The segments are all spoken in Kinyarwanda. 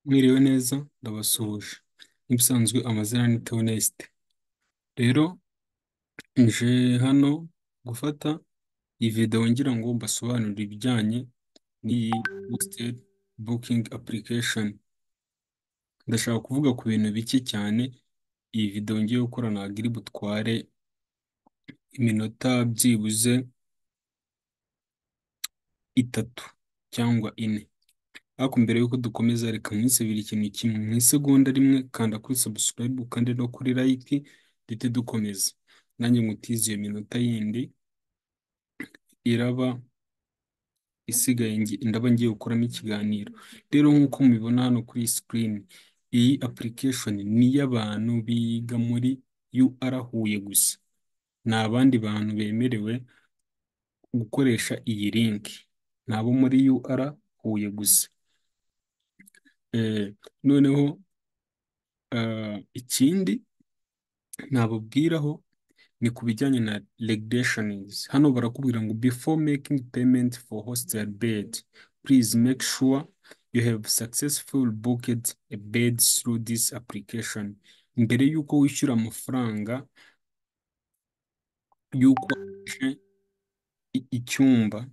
Mwiriwe neza ndabasuhuje nk'ibisanzwe amazina ni Theoneste. Rero nje hano gufata iyi video ngira ngo mbasobanurire ibijyanye n'iyi hostel booking application. Ndashaka kuvuga ku bintu bike cyane. Iyi video ngiye gukora ntabwo iri butware iminota byibuze 3 cyangwa 4. Ariko mbere yuko dukomeza reka nkwisabire ikintu kimwe mu isegonda rimwe, kanda kuri subscribe kandi no kuri like duhite dukomeza. Nanjye ngutize iyo minota yindi iraba isigaye ndaba ngiye gukoramo ikiganiro. Rero nk'uko mubibona hano kuri screen, iyi application ni iy'abantu biga muri UR Huye gusa. Nta bandi bantu bemerewe gukoresha iyi link, ni abo muri UR Huye gusa. Noneho ikindi nababwiraho ni ku bijyanye na regulations. Hano barakubwira ngo before making payment for hostel bed, please make sure you have successfully booked a bed through this application. Mbere y'uko wishyura amafaranga y'uko wafashe icyumba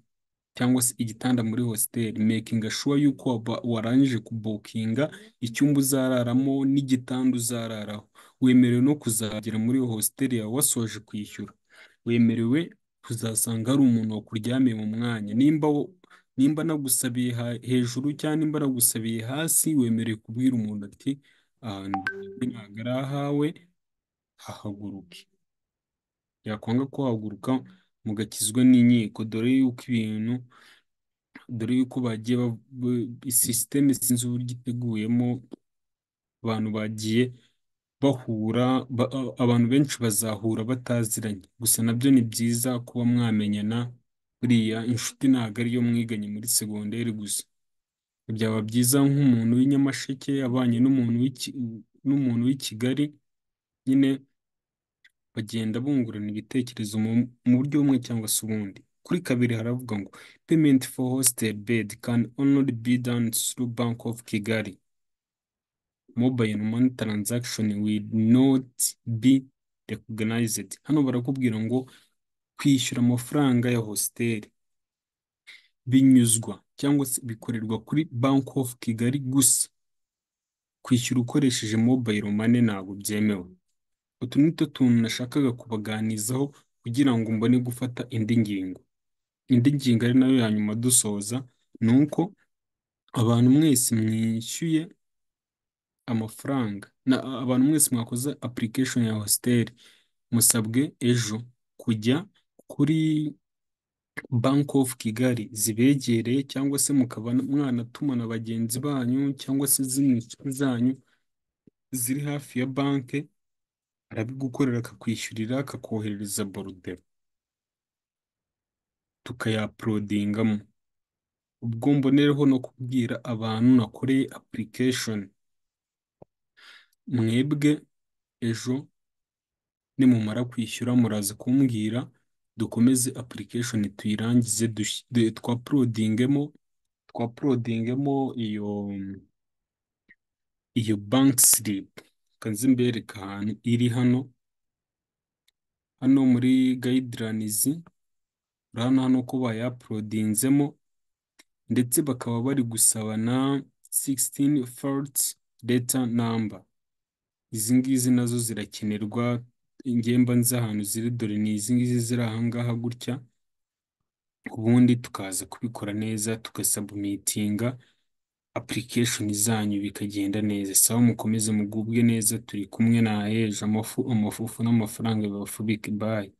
cyangwa se igitanda muri hostel, making sure yuko warangije kubukinga icyumba uzararamo n'igitanda uzararaho. Wemerewe no kuzagera muri hostel yawe wasoje kwishyura. Wemerewe kuzasanga hari umuntu wakuryamiye mu mwanya. Nimba nagusabiye hejuru cyangwa nimba nagusabiye hasi, wemerewe kubwira umuntu ati ahantu ntabwo ari ahawe, hahaguruke. Yakwanga kuhaguruka mugakizwa n'inkiko, dore yuko bagiye system sinzi uburyo iteguyemo, abantu bagiye bahura, abantu benshi bazahura bataziranye. Gusa nabyo ni byiza kuba mwamenyana. Buriya inshuti ntabwo ariyo mwiganye muri segonderi gusa. Byaba byiza nk'umuntu w'i Nyamasheke abanye n'umuntu w'i Kigali, nyine bagenda bungurana ibitekerezo mu buryo bumwe cyangwa se ubundi. Kuri kabiri haravuga ngo payment for hostel bed can only be done through Bank of Kigali. Mobile money transaction will not be recognized. Hano barakubwira ngo kwishyura amafaranga ya hostel binyuzwa cyangwa se bikorerwa kuri Bank of Kigali gusa. Kwishyura ukoresheje mobile money ntabwo byemewe. Utu ni two tuntu nashakaga kubaganizaho kugira ngo mbone gufata indi ngingo. Indi ngingo ari nayo ya nyuma dusoza, ni uko abantu mwese mwishyuye amafaranga, abantu mwese mwakoze application ya hostel, musabwe ejo kujya kuri Bank of Kigali zibegereye, cyangwa se mukaba mwanatuma na bagenzi banyu cyangwa se z'inshuti zanyu ziri hafi ya banke, arabigukorera akakwishyurira akakoherereza borudero tukayapulodingamo. Ubwo mbonereho no kubwira abantu nakoreye application, mwebwe ejo nimumara kwishyura muraza kumbwira dukomeze application tuyirangize, twapulodingemo iyo bank slip. Kanze mbereka ahantu iri hano muri guidelines. Urabona hano ko bayapulodinzemo, ndetse bakaba bari gusaba na 16 fault data number. Izi ngizi nazo zirakenerwa. Ingemba nzi ahantu ziri, dore ni izi ngizi ziri ahangaha gutya. Ubundi tukaza kubikora neza, tugasubmitinga application zanyu bikagenda neza. Sawa, mukomeze mugubwe neza, turi kumwe na ejo. Amafufu n'amafaranga bibafubike. Bye.